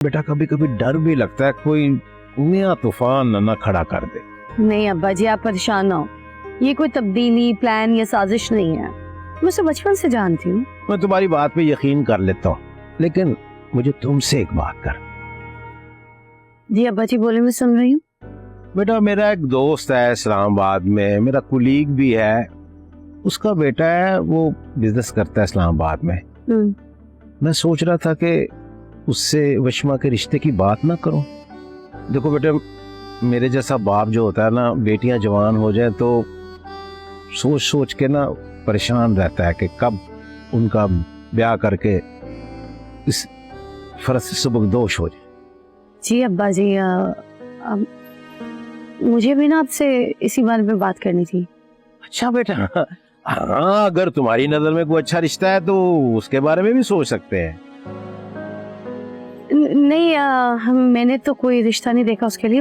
बेटा कभी कभी डर भी लगता है कोई नया तूफान न खड़ा कर दे। नहीं अब्बा जी, आप परेशान ना हो। ये कोई तब्दीली, प्लान या साजिश नहीं है। मैं उसे बचपन से जानती हूँ। मैं तुम्हारी बात पे यकीन कर लेता हूँ, लेकिन मुझे तुमसे एक बात कर। जी अब्बा जी बोले, मैं सुन रही हूँ। बेटा मेरा एक दोस्त है इस्लामाबाद में, मेरा कुलीग भी है, उसका बेटा है, वो बिजनेस करता है इस्लामाबाद में। मैं सोच रहा था कि उससे वशमा के रिश्ते की बात ना करूं। देखो बेटे, मेरे जैसा बाप जो होता है ना, बेटियां जवान हो जाए तो सोच सोच के ना परेशान रहता है कि कब उनका ब्याह करके इस फर्ज से सुबकदोश हो जाए। जी अब्बा जी, मुझे भी ना आपसे इसी बारे में बात करनी थी। अच्छा बेटा, हाँ अगर तुम्हारी नजर में कोई अच्छा रिश्ता है तो उसके बारे में भी सोच सकते हैं। नहीं, मैंने तो कोई रिश्ता नहीं देखा उसके लिए।